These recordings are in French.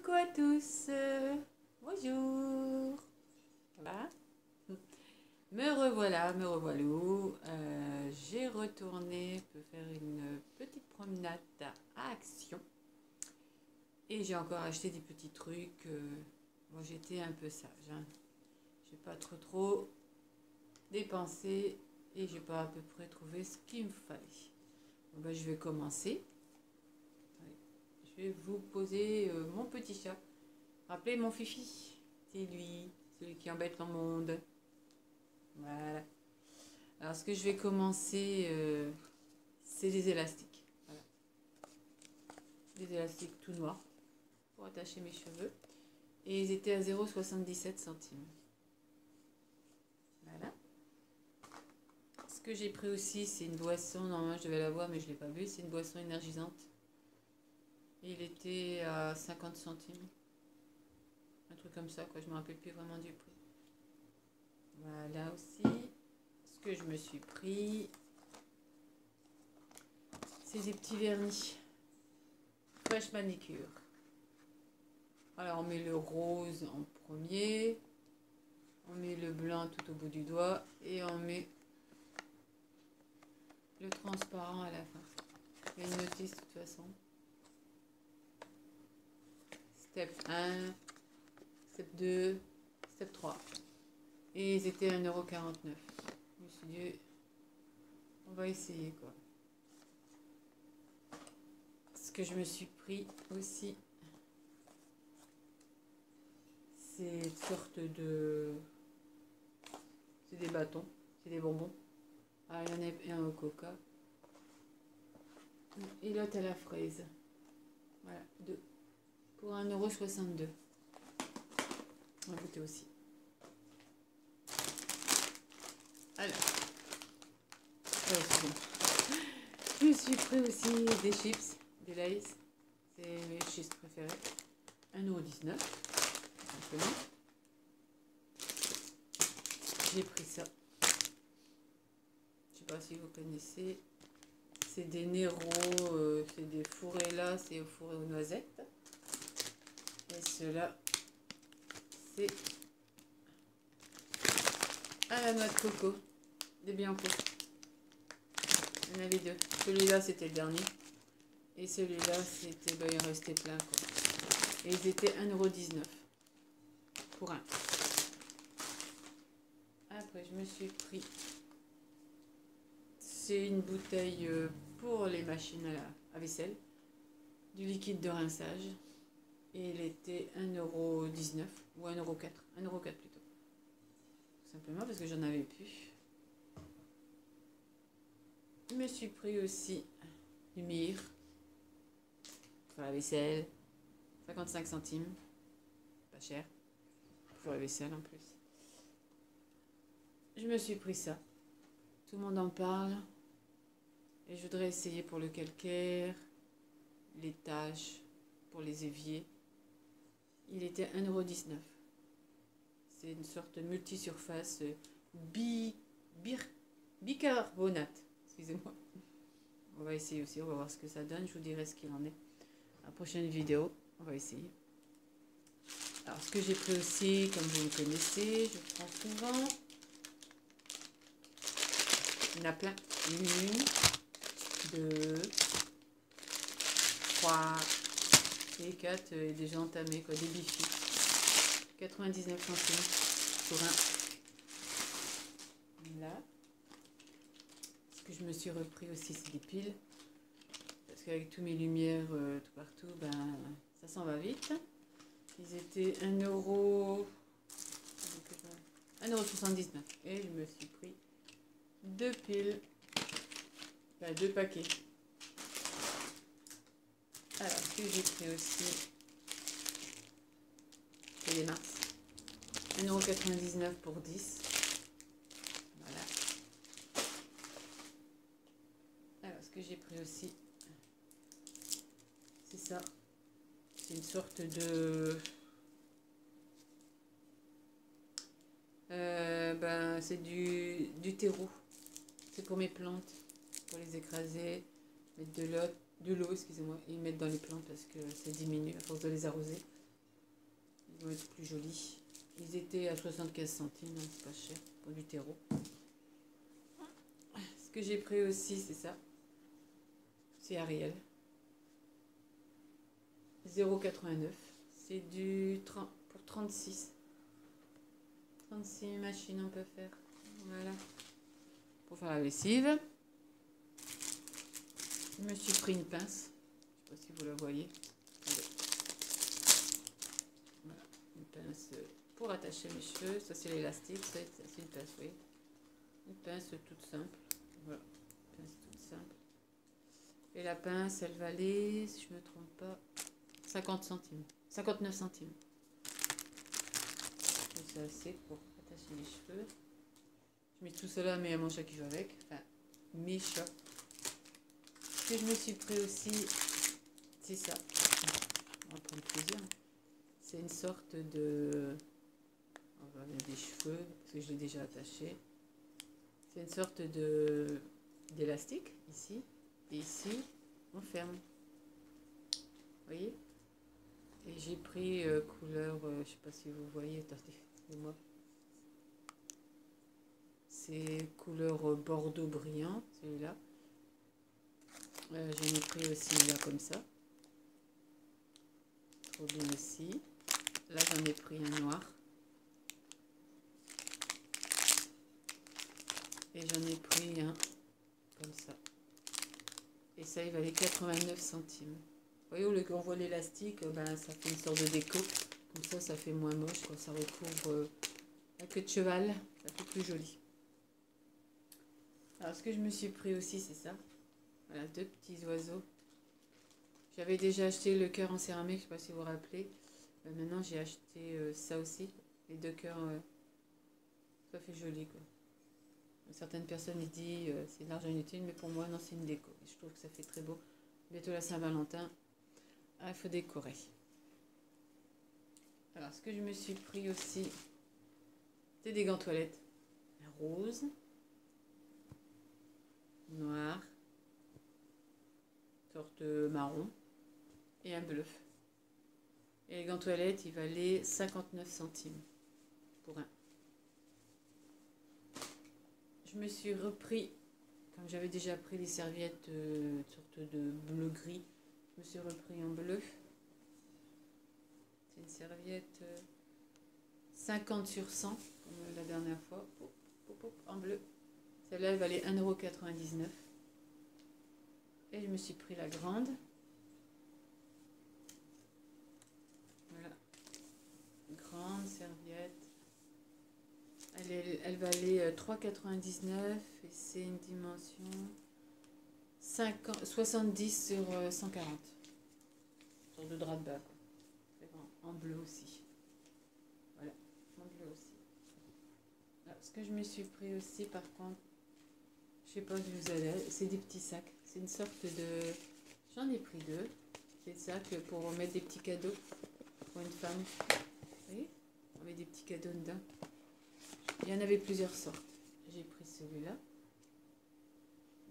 Coucou à tous, bonjour, voilà. Me revoilà, me revoilà. J'ai retourné pour faire une petite promenade à Action et j'ai encore acheté des petits trucs. Bon, j'étais un peu sage, hein. J'ai pas trop dépensé et j'ai pas à peu près trouvé ce qu'il me fallait. Bon, ben, je vais commencer. Je vais vous poser mon petit chat. Rappelez mon Fifi, c'est lui, celui qui embête le monde. Voilà. Alors ce que je vais commencer, c'est les élastiques. Voilà. Des élastiques tout noirs pour attacher mes cheveux. Et ils étaient à 0,77 centimes. Voilà. Ce que j'ai pris aussi, c'est une boisson. Normalement, je devais l'avoir, mais je ne l'ai pas vu. C'est une boisson énergisante. Et il était à 50 centimes. Un truc comme ça, quoi. Je ne me rappelle plus vraiment du prix. Voilà aussi. Ce que je me suis pris, c'est des petits vernis. Fresh manicure. Alors on met le rose en premier. On met le blanc tout au bout du doigt. Et on met le transparent à la fin. Il y a une notice de toute façon. Step 1, step 2, step 3. Et ils étaient à 1,49 €. Je me suis dit, on va essayer quoi. Ce que je me suis pris aussi, c'est une sorte de... C'est des bâtons, c'est des bonbons. Ah, il y en a un au coca. Et l'autre à la fraise. Voilà, deux. Pour 1,62 €. On va goûter aussi. Alors, je me suis pris aussi des chips, des Lay's. C'est mes chips préférés. 1,19 €. Simplement. J'ai pris ça. Je sais pas si vous connaissez. C'est des Nero, c'est des fourrés là, c'est au fourré aux noisettes. Et ceux-là, c'est à la noix de coco, des Bianco. Il y en avait deux. Celui-là, c'était le dernier. Et celui-là, c'était, ben, il en restait plein, quoi. Et ils étaient 1,19 € pour un. Après, je me suis pris... C'est une bouteille pour les machines à vaisselle. Du liquide de rinçage. Et il était 1,19 € ou 1,04 €. 1,04 € plutôt. Tout simplement parce que j'en avais plus. Je me suis pris aussi du myrrhe pour la vaisselle. 55 centimes. Pas cher. Pour la vaisselle en plus. Je me suis pris ça. Tout le monde en parle. Et je voudrais essayer pour le calcaire, les taches, pour les éviers. Il était 1,19 €. C'est une sorte de multisurface bicarbonate. Excusez-moi. On va essayer aussi, on va voir ce que ça donne. Je vous dirai ce qu'il en est. À la prochaine vidéo, on va essayer. Alors, ce que j'ai pris aussi, comme vous me connaissez, je prends souvent. Il y en a plein. 1, 2, 3 et 4 et déjà entamés, quoi, des bifis. 99 centimes pour un. Là. Ce que je me suis repris aussi, c'est des piles. Parce qu'avec tous mes lumières tout partout, ben, ça s'en va vite. Ils étaient 1,79 €. Et je me suis pris 2 piles. Enfin, 2 paquets. Alors, ce que j'ai pris aussi, c'est les Mars. 1,99 € pour 10. Voilà. Alors, ce que j'ai pris aussi, c'est ça. C'est une sorte de... ben, c'est du terreau. C'est pour mes plantes. Pour les écraser, mettre de l'eau, excusez-moi, et mettre dans les plantes parce que ça diminue à force de les arroser. vont être plus jolis. Ils étaient à 75 centimes, hein, c'est pas cher pour du terreau. Ce que j'ai pris aussi, c'est ça. C'est Ariel. 0,89. C'est du 30 pour 36. 36 machines on peut faire. Voilà. Pour faire la lessive. Je me suis pris une pince. Je ne sais pas si vous la voyez. Voilà. Une pince pour attacher mes cheveux. Ça c'est l'élastique. Ça c'est une pince, oui. Une pince toute simple. Voilà. Une pince toute simple. Et la pince, elle valait, si je ne me trompe pas, 50 centimes. 59 centimes. C'est assez pour attacher les cheveux. Je mets tout cela, mais à mon chat qui joue avec. Enfin, mes chats. Ce que je me suis pris aussi, c'est ça. On va prendre plaisir. C'est une sorte de... On va mettre des cheveux, parce que je l'ai déjà attaché. C'est une sorte de d'élastique, ici. Et ici, on ferme. Vous voyez? Et j'ai pris couleur, je ne sais pas si vous voyez, attendez, excusez-moi. C'est couleur bordeaux brillant, celui-là. J'en ai pris aussi là comme ça. Trop bien aussi. Là j'en ai pris un noir. Et j'en ai pris un comme ça. Et ça il valait 89 centimes. Vous voyez, on voit l'élastique, ben, ça fait une sorte de déco. Comme ça fait moins moche quand ça recouvre la queue de cheval. Ça fait plus joli. Alors ce que je me suis pris aussi, c'est ça. Voilà, deux petits oiseaux. J'avais déjà acheté le cœur en céramique, je ne sais pas si vous vous rappelez. Maintenant j'ai acheté ça aussi. Les deux cœurs, ça fait joli quoi. Certaines personnes ils disent c'est de l'argent inutile, mais pour moi non, c'est une déco. Et je trouve que ça fait très beau. Bientôt la Saint-Valentin. Ah, il faut décorer. Alors, ce que je me suis pris aussi, c'est des gants toilettes. Rose, noir, sorte marron et un bleu. Et les gants toilettes, ils valaient 59 centimes pour un. Je me suis repris, comme j'avais déjà pris les serviettes, sorte de bleu-gris, je me suis repris en bleu. C'est une serviette 50 sur 100, comme la dernière fois, en bleu. Celle-là, elle valait 1,99 €. Et je me suis pris la grande. Voilà. Grande serviette. Elle valait 3,99 € et c'est une dimension 70 sur 140. Sorte de drap de bas, quoi. En bleu aussi. Voilà, en bleu aussi. Alors, ce que je me suis pris aussi, par contre, je sais pas où vous allez, c'est des petits sacs. C'est une sorte de... J'en ai pris deux. Des sacs pour mettre des petits cadeaux pour une femme. Vous voyez? On met des petits cadeaux dedans. Il y en avait plusieurs sortes. J'ai pris celui-là.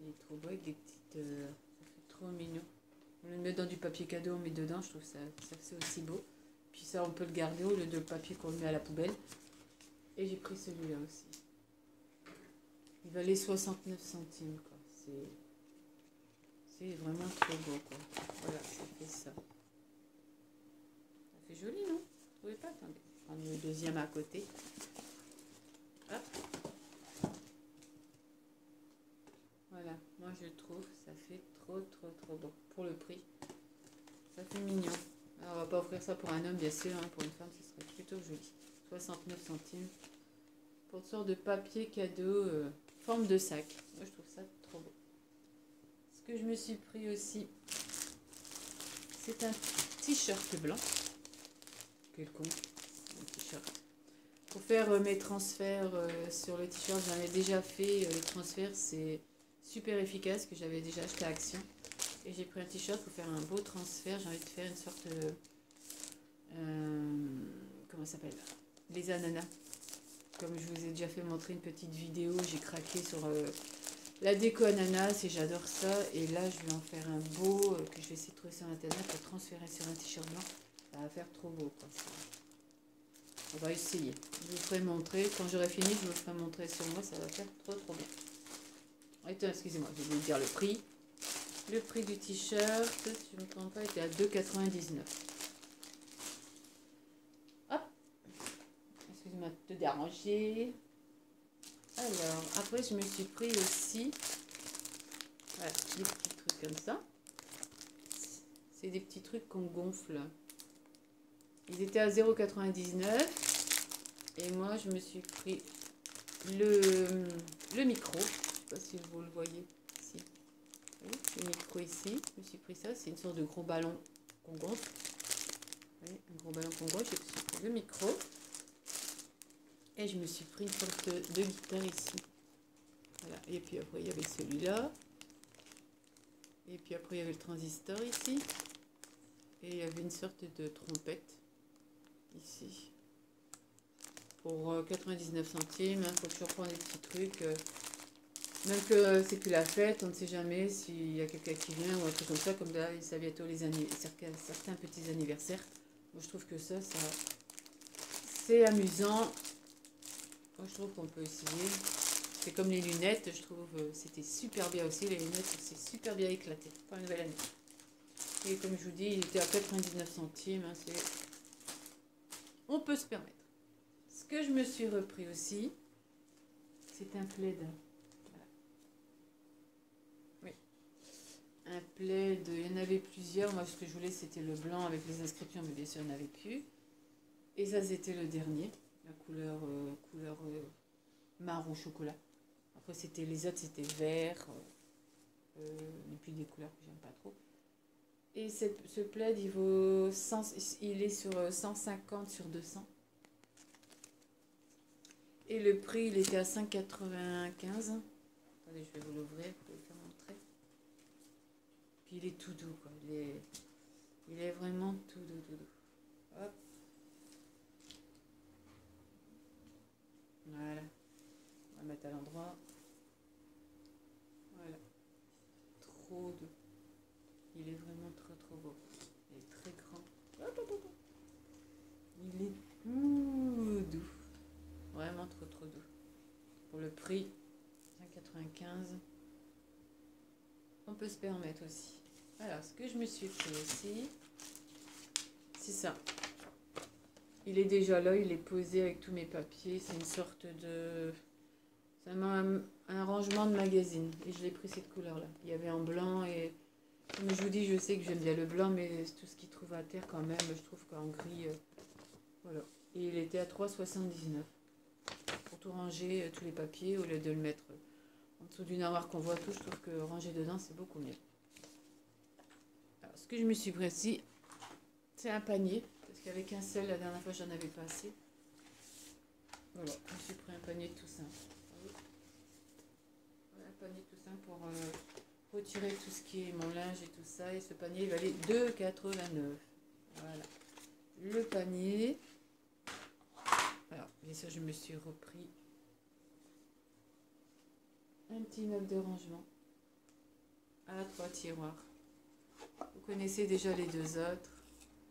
Il est trop beau avec des petites... ça fait trop mignon. On le met dans du papier cadeau, on met dedans. Je trouve ça c'est aussi beau. Puis ça, on peut le garder au lieu de le papier qu'on le met à la poubelle. Et j'ai pris celui-là aussi. Il valait 69 centimes, quoi. C'est vraiment trop beau, quoi. Voilà, ça fait ça. Ça fait joli, non? Vous trouvez pas? Attendez, je vais prendre le deuxième à côté. Hop. Voilà, moi je trouve ça fait trop beau. Pour le prix, ça fait mignon. Alors, on va pas offrir ça pour un homme, bien sûr, hein. Pour une femme, ce serait plutôt joli. 69 centimes. Pour une sorte de papier cadeau, forme de sac. Moi, je trouve ça trop beau. Ce que je me suis pris aussi, c'est un t-shirt blanc. Quelconque, un t-shirt. Pour faire mes transferts sur le t-shirt, j'en ai déjà fait. Les transferts, c'est super efficace, que j'avais déjà acheté à Action. Et j'ai pris un t-shirt pour faire un beau transfert. J'ai envie de faire une sorte de... comment ça s'appelle? Les ananas. Comme je vous ai déjà fait montrer une petite vidéo, j'ai craqué sur la déco ananas et j'adore ça. Et là, je vais en faire un beau que je vais essayer de trouver sur internet pour transférer sur un t-shirt blanc. Ça va faire trop beau, quoi. On va essayer. Je vous ferai montrer. Quand j'aurai fini, je vous ferai montrer sur moi. Ça va faire trop bien. Attends, excusez-moi, je vais vous dire le prix. Le prix du t-shirt, si je ne me trompe pas, était à 2,99 €. Hop. Excusez-moi de te déranger. Alors, après, je me suis pris aussi voilà, des petits trucs comme ça. C'est des petits trucs qu'on gonfle. Ils étaient à 0,99 €. Et moi, je me suis pris le micro. Je ne sais pas si vous le voyez ici. Oui, le micro ici. Je me suis pris ça. C'est une sorte de gros ballon qu'on gonfle. Oui, un gros ballon qu'on gonfle. Je me suis pris le micro. Et je me suis pris une sorte de guitare ici. Voilà. Et puis après, il y avait celui-là. Et puis après, il y avait le transistor ici. Et il y avait une sorte de trompette ici. Pour 99 centimes. Il faut toujours prendre des petits trucs. Même que c'est plus la fête, on ne sait jamais s'il y a quelqu'un qui vient ou un truc comme ça. Comme là, ça bientôt certains petits anniversaires. Moi, je trouve que ça c'est amusant. Moi, je trouve qu'on peut essayer. C'est comme les lunettes, je trouve c'était super bien aussi. Les lunettes, c'est super bien éclaté pour une nouvelle année. Et comme je vous dis, il était à 99 centimes. Hein, on peut se permettre. Ce que je me suis repris aussi, c'est un plaid. Voilà. Oui. Un plaid, il y en avait plusieurs. Moi, ce que je voulais, c'était le blanc avec les inscriptions, mais bien sûr, il n'y en avait plus. Et ça, c'était le dernier. La couleur marron chocolat. Après, les autres, c'était vert. Et puis des couleurs que j'aime pas trop. Et ce plaid, il est sur 150 sur 200. Et le prix, il était à 5,95 €. Attendez, je vais vous l'ouvrir pour vous faire montrer. Puis il est tout doux, quoi. Il est vraiment tout doux. Hop. Voilà. On va mettre à l'endroit. Voilà. Trop doux. Il est vraiment trop beau. Il est très grand. Il est tout doux. Vraiment trop doux. Pour le prix, 5,95 €. On peut se permettre aussi. Alors, ce que je me suis pris aussi, c'est ça. Il est déjà là, il est posé avec tous mes papiers. C'est une sorte de... C'est un rangement de magazine. Et je l'ai pris cette couleur-là. Il y avait en blanc et... Comme je vous dis, je sais que j'aime bien le blanc, mais tout ce qui trouve à terre quand même, je trouve qu'en gris... voilà. Et il était à 3,79 €. Pour tout ranger, tous les papiers, au lieu de le mettre en dessous d'une armoire qu'on voit tout, je trouve que ranger dedans, c'est beaucoup mieux. Alors, ce que je me suis pris ici, c'est un panier. Parce qu'avec un seul, la dernière fois, j'en avais pas assez. Voilà, je me suis pris un panier tout simple. Voilà, un panier tout simple pour retirer tout ce qui est mon linge et tout ça. Et ce panier, il valait 2,89 €. Voilà. Le panier. Alors, bien sûr, je me suis repris un petit meuble de rangement à 3 tiroirs. Vous connaissez déjà les deux autres.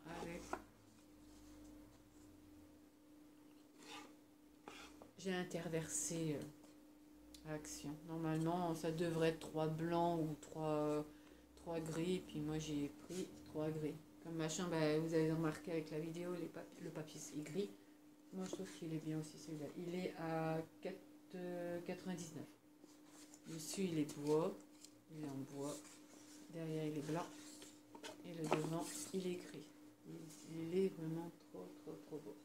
Allez. J'ai interversé Action. Normalement, ça devrait être 3 blancs ou 3 gris. Puis moi, j'ai pris 3 gris. Comme machin, bah, vous avez remarqué avec la vidéo, le papier c'est gris. Moi, je trouve qu'il est bien aussi celui-là. Il est à 4,99 €. Dessus, il est bois. Il est en bois. Derrière, il est blanc. Et le devant, il est gris. Il est vraiment trop beau.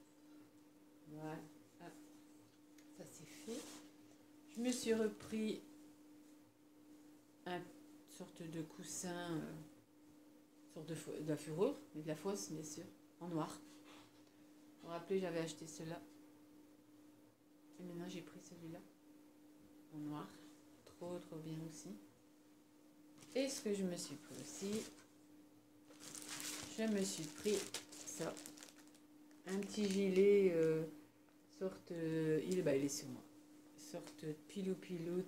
Voilà. Ah, ça, c'est fait. Je me suis repris une sorte de coussin, sorte de la fourrure, mais de la fosse, bien sûr, en noir. Vous vous rappelez, j'avais acheté cela. Et maintenant, j'ai pris celui-là, en noir. Trop bien aussi. Et ce que je me suis pris aussi, je me suis pris ça. Un petit gilet, sorte... il est sur moi. Sorte de pilou,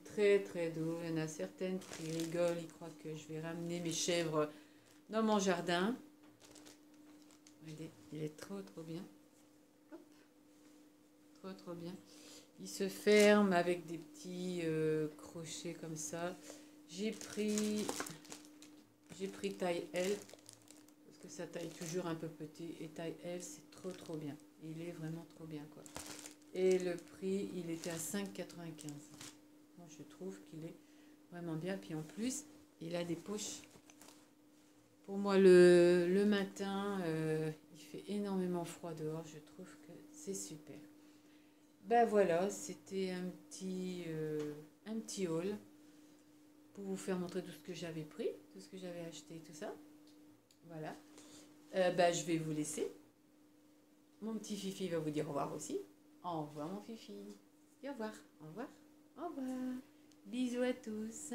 très doux. Il y en a certaines qui rigolent, ils croient que je vais ramener mes chèvres dans mon jardin. Il est trop bien. Hop. trop bien. Il se ferme avec des petits crochets comme ça. J'ai pris taille L parce que ça taille toujours un peu petit et taille L c'est trop bien. Il est vraiment trop bien quoi. Et le prix il était à 5,95. Moi je trouve qu'il est vraiment bien. Puis en plus il a des poches. Pour moi le matin il fait énormément froid dehors. Je trouve que c'est super. Ben voilà, c'était un petit haul pour vous faire montrer tout ce que j'avais pris, tout ce que j'avais acheté, tout ça. Voilà. Ben, je vais vous laisser. Mon petit Fifi va vous dire au revoir aussi. Au revoir mon Fifi. Et au revoir. Au revoir. Au revoir. Bisous à tous.